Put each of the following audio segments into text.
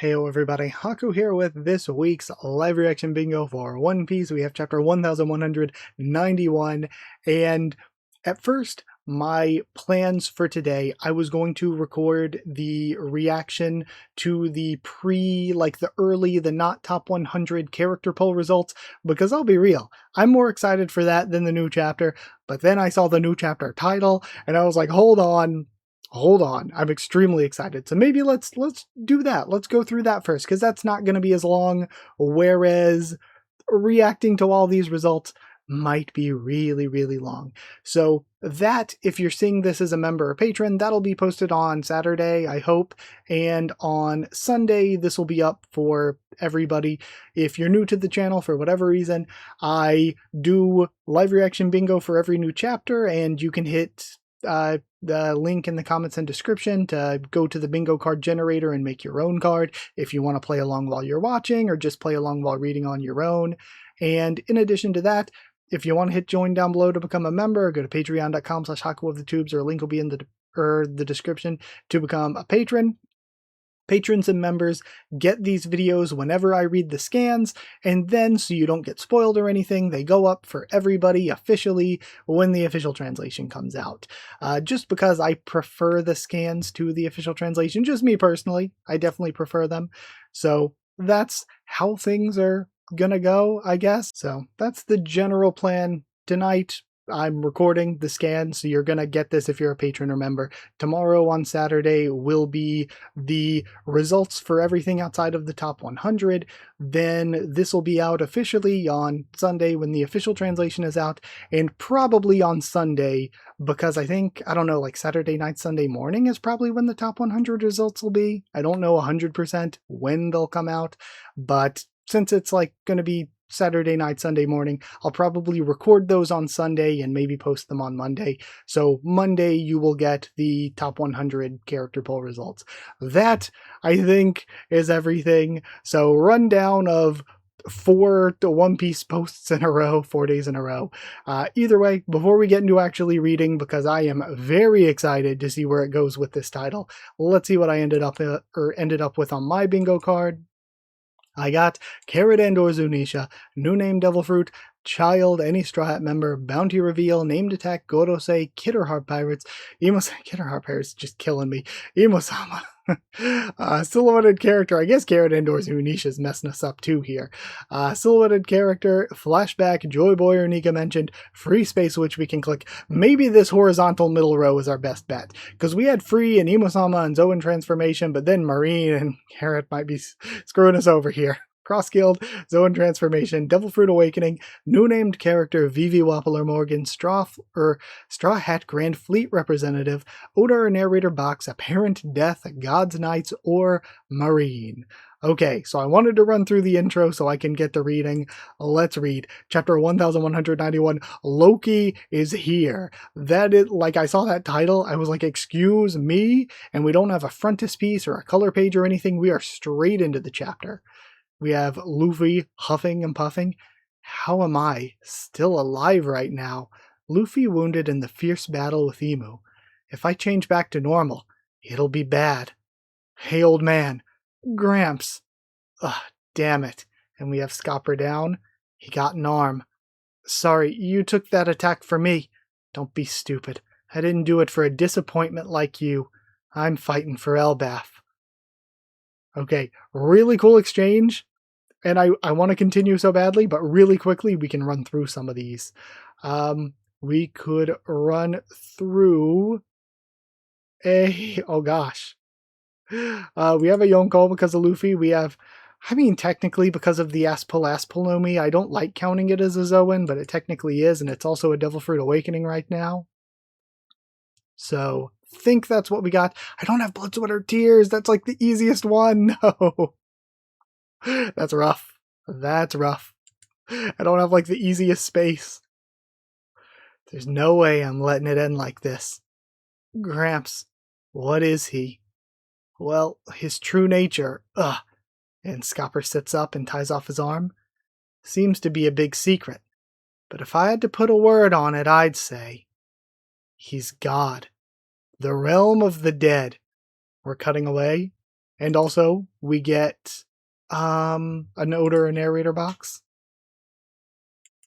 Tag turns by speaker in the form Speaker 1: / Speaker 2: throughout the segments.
Speaker 1: Heyo everybody, Haku here with this week's live reaction bingo for One Piece. We have chapter 1191, and at first, my plans for today, I was going to record the reaction to the the not top 100 character poll results, because I'll be real, I'm more excited for that than the new chapter, but then I saw the new chapter title, and I was like, hold on, I'm extremely excited. So maybe let's do that. Let's go through that first, because that's not going to be as long, whereas reacting to all these results might be really long. So that, if you're seeing this as a member or patron, that'll be posted on Saturday, I hope, and on Sunday this will be up for everybody. If you're new to the channel for whatever reason, I do live reaction bingo for every new chapter, and you can hit the link in the comments and description to go to the bingo card generator and make your own card if you want to play along while you're watching or just play along while reading on your own. And in addition to that, if you want to hit join down below to become a member, go to patreon.com/HakuOfTheTubes, or a link will be in the description to become a patron. Patrons and members get these videos whenever I read the scans, and then, so you don't get spoiled or anything, they go up for everybody officially when the official translation comes out. Just because I prefer the scans to the official translation, just me personally, I definitely prefer them. So that's how things are gonna go, I guess. So that's the general plan. Tonight, I'm recording the scan, so you're gonna get this if you're a patron or member. Tomorrow on Saturday will be the results for everything outside of the top 100. Then this will be out officially on Sunday when the official translation is out, and probably on Sunday, because I don't know, like Saturday night, Sunday morning is probably when the top 100 results will be. I don't know 100% when they'll come out, but since it's like going to be Saturday night, Sunday morning, I'll probably record those on Sunday and maybe post them on Monday. So Monday you will get the top 100 character poll results. That, I think, is everything. So rundown of 4 One Piece posts in a row, 4 days in a row. Either way, before we get into actually reading, because I am very excited to see where it goes with this title, let's see what I ended up with on my bingo card. I got Carrot and/or Zunisha, new name Devil Fruit, Child, any Straw Hat member, Bounty Reveal, Named Attack, Gorosei, Kidder Heart Pirates, Kidder Heart Pirates just killing me, Imosama, silhouetted character, I guess Carrot and/or Zunisha is messing us up too here, silhouetted character, Flashback, Joy Boy or Nika mentioned, Free Space, which we can click. Maybe this horizontal middle row is our best bet, because we had Free and Imosama and Zoan Transformation, but then Marine and Carrot might be screwing us over here. Cross Guild, Zoan Transformation, Devil Fruit Awakening, new named character Vivi Wappler Morgan, Straw Hat Grand Fleet Representative, Oda Narrator Box, Apparent Death, God's Knights, or Marine. Okay, so I wanted to run through the intro so I can get to reading. Let's read. Chapter 1191, Loki is here. That is, like, I saw that title, I was like, excuse me? And we don't have a frontispiece or a color page or anything. We are straight into the chapter. We have Luffy huffing and puffing. How am I still alive right now? Luffy wounded in the fierce battle with Emu. If I change back to normal, it'll be bad. Hey, old man. Gramps. Ugh, damn it. And we have Scopper down. He got an arm. Sorry, you took that attack for me. Don't be stupid. I didn't do it for a disappointment like you. I'm fighting for Elbaf. Okay, really cool exchange. And I want to continue so badly, but really quickly we can run through some of these. We could run through oh gosh. We have a Yonko because of Luffy. We have, I mean, technically because of the Aspel I don't like counting it as a Zoan, but it technically is, and it's also a Devil Fruit Awakening right now. So, think that's what we got. I don't have Blood, Sweat, or Tears. That's like the easiest one. No. That's rough. That's rough. I don't have like the easiest space. There's no way I'm letting it end like this. Gramps, what is he? Well, his true nature, ugh. And Scopper sits up and ties off his arm. Seems to be a big secret. But if I had to put a word on it, I'd say he's God. The realm of the dead. We're cutting away. And also, we get a note or a narrator box.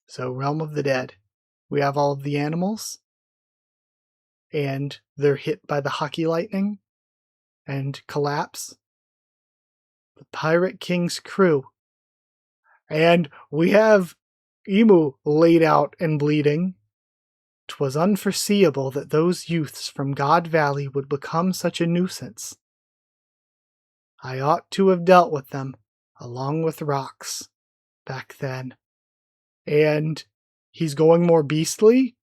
Speaker 1: So, Realm of the Dead. We have all of the animals, and they're hit by the hockey lightning and collapse. The Pirate King's crew. And we have Emu laid out and bleeding. 'Twas unforeseeable that those youths from God Valley would become such a nuisance. I ought to have dealt with them, along with rocks, back then. And he's going more beastly?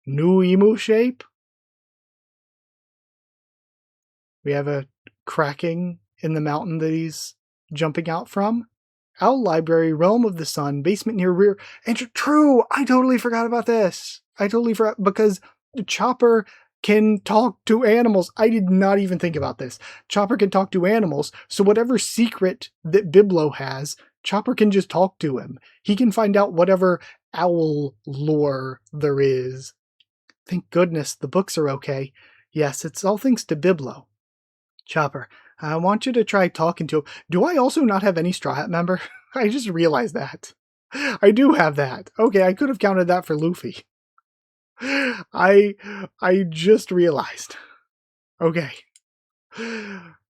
Speaker 1: New emu shape? We have a cracking in the mountain that he's jumping out from. Owl Library, Realm of the Sun, basement near rear. And true, I totally forgot about this. I totally forgot because Chopper can talk to animals. I did not even think about this. Chopper can talk to animals, so whatever secret that Biblo has, Chopper can just talk to him. He can find out whatever owl lore there is. Thank goodness the books are okay. Yes, it's all thanks to Biblo. Chopper, I want you to try talking to him. Do I also not have any Straw Hat member? I just realized that. I do have that. Okay, I could have counted that for Luffy. I just realized. Okay.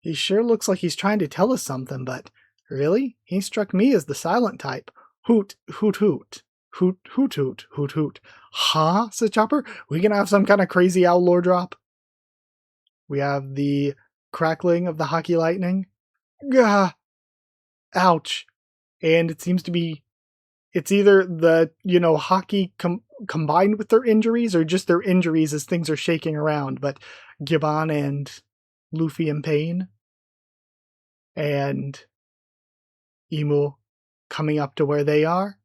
Speaker 1: He sure looks like he's trying to tell us something, but really? He struck me as the silent type. Hoot, hoot, hoot. Hoot, hoot, hoot, hoot, hoot. Huh? Said Chopper. We gonna have some kind of crazy owl lore drop? We have the crackling of the hockey lightning. Gah! Ouch. And it seems to be, it's either the, hockey combined with their injuries or just their injuries as things are shaking around. But Gibbon and Luffy in pain. And Emu coming up to where they are.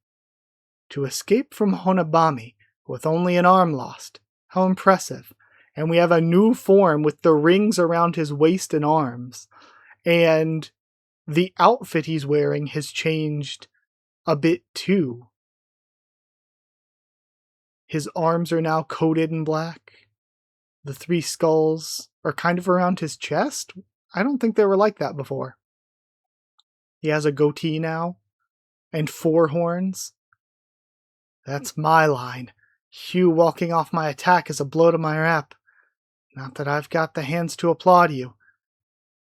Speaker 1: To escape from Honabami with only an arm lost. How impressive. And we have a new form with the rings around his waist and arms. And the outfit he's wearing has changed a bit too. His arms are now coated in black. The 3 skulls are kind of around his chest. I don't think they were like that before. He has a goatee now. And 4 horns. That's my line. Hugh walking off my attack is a blow to my rep. Not that I've got the hands to applaud you.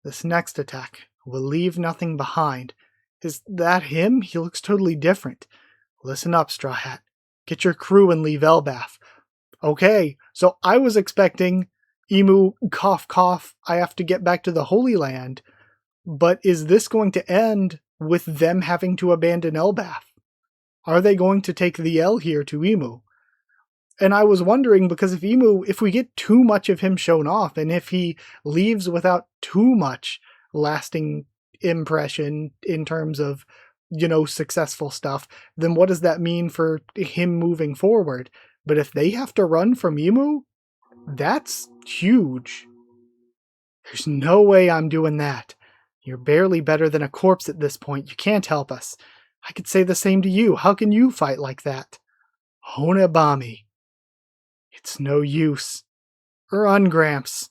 Speaker 1: This next attack will leave nothing behind. Is that him? He looks totally different. Listen up, Straw Hat. Get your crew and leave Elbaf. Okay, so I was expecting Emu, cough, cough, I have to get back to the Holy Land. But is this going to end with them having to abandon Elbaf? Are they going to take the L here to Emu? And I was wondering, because if we get too much of him shown off, and if he leaves without too much lasting impression in terms of, successful stuff, then what does that mean for him moving forward? But if they have to run from Emu, that's huge. There's no way I'm doing that. You're barely better than a corpse at this point. You can't help us. I could say the same to you. How can you fight like that? Honabami. It's no use. Run, Gramps.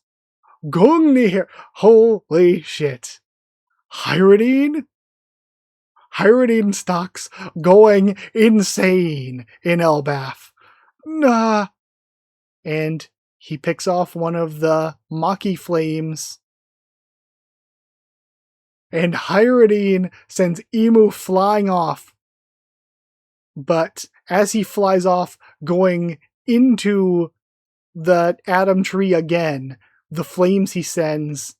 Speaker 1: Gungnir here. Holy shit. Hyrodine? Hyrodine stocks going insane in Elbaf. Nah. And he picks off one of the Maki flames. And Hyrodine sends Emu flying off. But as he flies off, going into the Atom Tree again, the flames he sends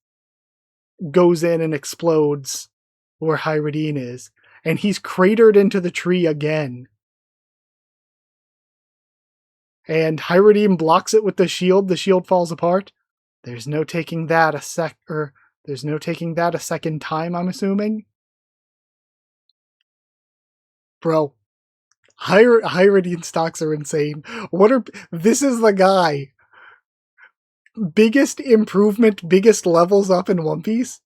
Speaker 1: goes in and explodes where Hyrodine is. And he's cratered into the tree again. And Hyrodine blocks it with the shield falls apart. There's no taking that a second time, I'm assuming. Bro, Hyrodine stocks are insane. This is the guy. Biggest improvement, biggest levels up in One Piece.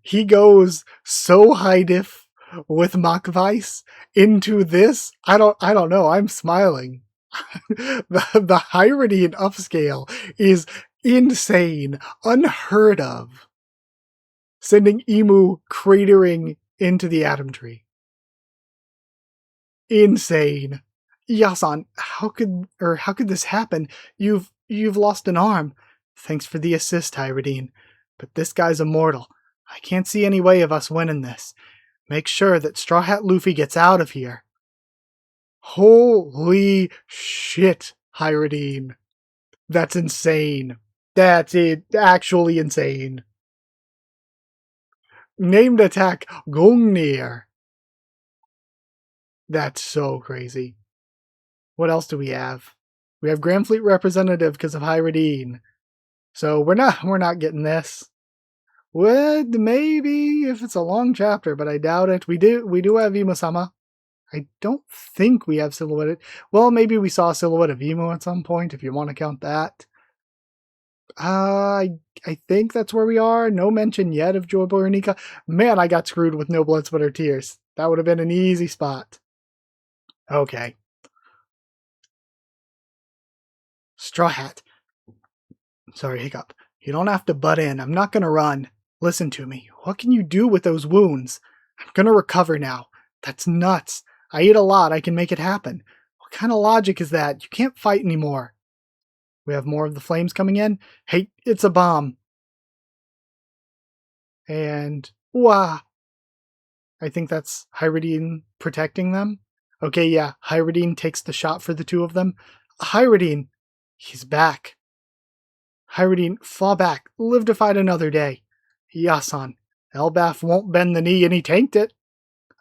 Speaker 1: He goes so high diff with Mach Vice into this. I don't know. I'm smiling. the Hyrodine upscale is insane, unheard of. sending Emu cratering into the Atom Tree. Insane. Yasan, how could this happen? You've lost an arm. Thanks for the assist, Hyridine. But this guy's immortal. I can't see any way of us winning this. Make sure that Straw Hat Luffy gets out of here. Holy shit, Hyridine. That's insane. That's it. Actually insane. Named attack Gungnir. That's so crazy. What else do we have? We have Grand Fleet representative because of Hyridine. So we're not getting this. Would maybe if it's a long chapter, but I doubt it. We do have Emu-sama. I don't think we have silhouetted. Well, maybe we saw a silhouette of Emu at some point, if you want to count that. I think that's where we are. No mention yet of Joy Boy or Nika. Man, I got screwed with No Blood, Sweat, or Tears. That would have been an easy spot. Okay. Straw Hat. Sorry, hiccup. You don't have to butt in. I'm not gonna run. Listen to me. What can you do with those wounds? I'm gonna recover now. That's nuts. I eat a lot. I can make it happen. What kind of logic is that? You can't fight anymore. We have more of the flames coming in. Hey, it's a bomb. And, wah. I think that's Hyridine protecting them. Okay, yeah, Hyridine takes the shot for the two of them. Hyridine! He's back. Hyridine, fall back. Live to fight another day. Yasan, Elbaf won't bend the knee and he tanked it.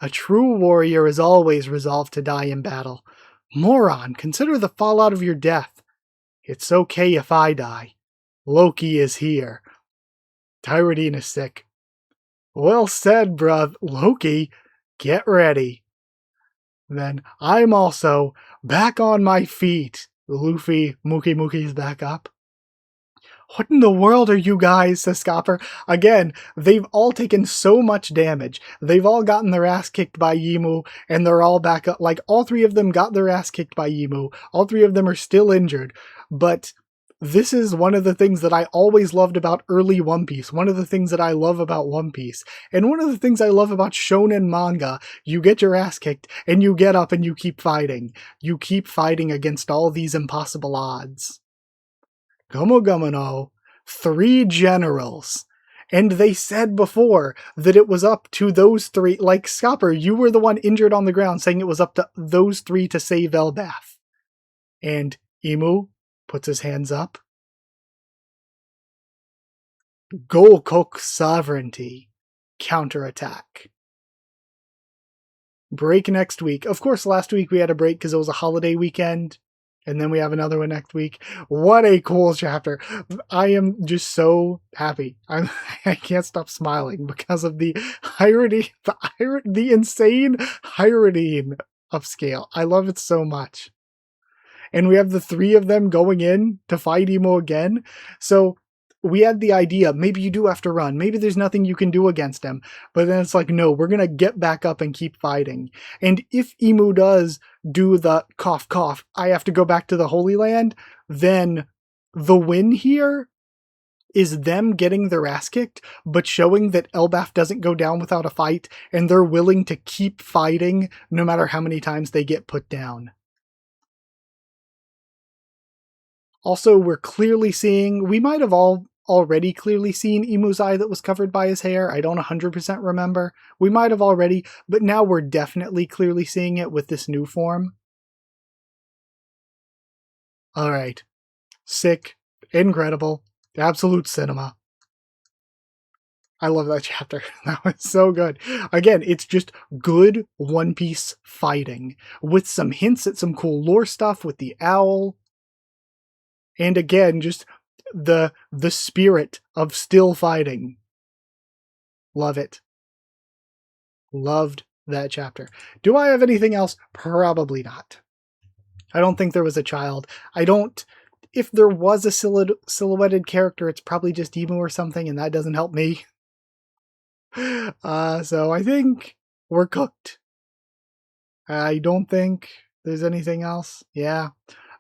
Speaker 1: A true warrior is always resolved to die in battle. Moron, consider the fallout of your death. It's okay if I die. Loki is here. Hyridine is sick. Well said, bruv. Loki, get ready. Then I'm also back on my feet. Luffy, Muki's back up. What in the world are you guys, says Scopper. Again, they've all taken so much damage. They've all gotten their ass kicked by Emu, and they're all back up. Like, all three of them got their ass kicked by Emu. All three of them are still injured. But this is one of the things that I always loved about early One Piece. One of the things that I love about One Piece. And one of the things I love about shonen manga. You get your ass kicked, and you get up and you keep fighting. You keep fighting against all these impossible odds. Gomu Gomu no, 3 generals. And they said before that it was up to those 3, like Scopper, you were the one injured on the ground saying it was up to those 3 to save Elbaf. And Emu puts his hands up. Gokok sovereignty. Counterattack. Break next week. Of course, last week we had a break because it was a holiday weekend. And then we have another one next week. What a cool chapter. I am just so happy. I can't stop smiling because of the insane Hyridine upscale. I love it so much. And we have the 3 of them going in to fight Emo again. So we had the idea, maybe you do have to run. Maybe there's nothing you can do against him. But then it's like, no, we're going to get back up and keep fighting. And if Emu does do the cough, cough, I have to go back to the Holy Land, then the win here is them getting their ass kicked, but showing that Elbaf doesn't go down without a fight, and they're willing to keep fighting no matter how many times they get put down. Also, we're clearly seeing, we might have already clearly seen Emu's eye that was covered by his hair. I don't 100% remember. We might have already, but now we're definitely clearly seeing it with this new form. Alright. Sick. Incredible. Absolute cinema. I love that chapter. That was so good. Again, it's just good One Piece fighting with some hints at some cool lore stuff with the owl. And again, just the spirit of still fighting. Love it. Loved that chapter. Do I have anything else? Probably not. I don't think there was a child. If there was a silhouetted character, it's probably just Emu or something, and that doesn't help me. So I think we're cooked. I don't think there's anything else. Yeah.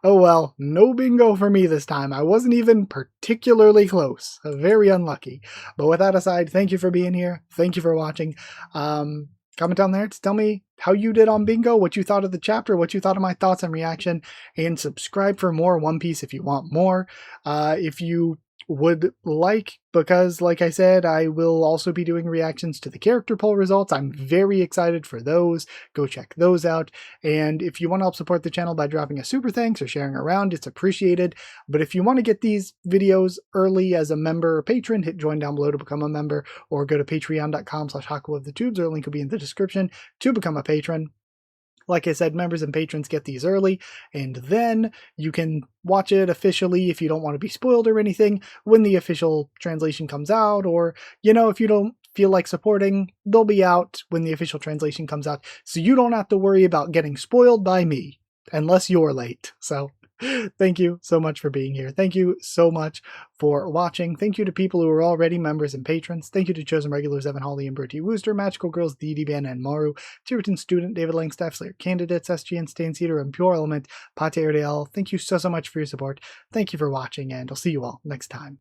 Speaker 1: Oh well, no bingo for me this time. I wasn't even particularly close. Very unlucky. But with that aside, thank you for being here. Thank you for watching. Comment down there to tell me how you did on bingo, what you thought of the chapter, what you thought of my thoughts and reaction, and subscribe for more One Piece if you want more. If you would like, because like I said, I will also be doing reactions to the character poll results. I'm very excited for those. Go check those out. And if you want to help support the channel by dropping a super thanks or sharing around, it's appreciated. But if you want to get these videos early as a member or patron, hit join down below to become a member, or go to patreon.com/Haku of the Tubes, or a link will be in the description to become a patron. Like I said, members and patrons get these early, and then you can watch it officially if you don't want to be spoiled or anything when the official translation comes out, or, if you don't feel like supporting, they'll be out when the official translation comes out, so you don't have to worry about getting spoiled by me, unless you're late. So thank you so much for being here. Thank you so much for watching. Thank you to people who are already members and patrons. Thank you to chosen regulars Evan Hawley and Bertie Wooster, Magical Girls, Dee Ban and Maru, Tiverton Student, David Langstaff, Slayer Candidates, SGN, Stan Cedar, and Pure Element, Pate Erdale. Thank you so much for your support. Thank you for watching, and I'll see you all next time.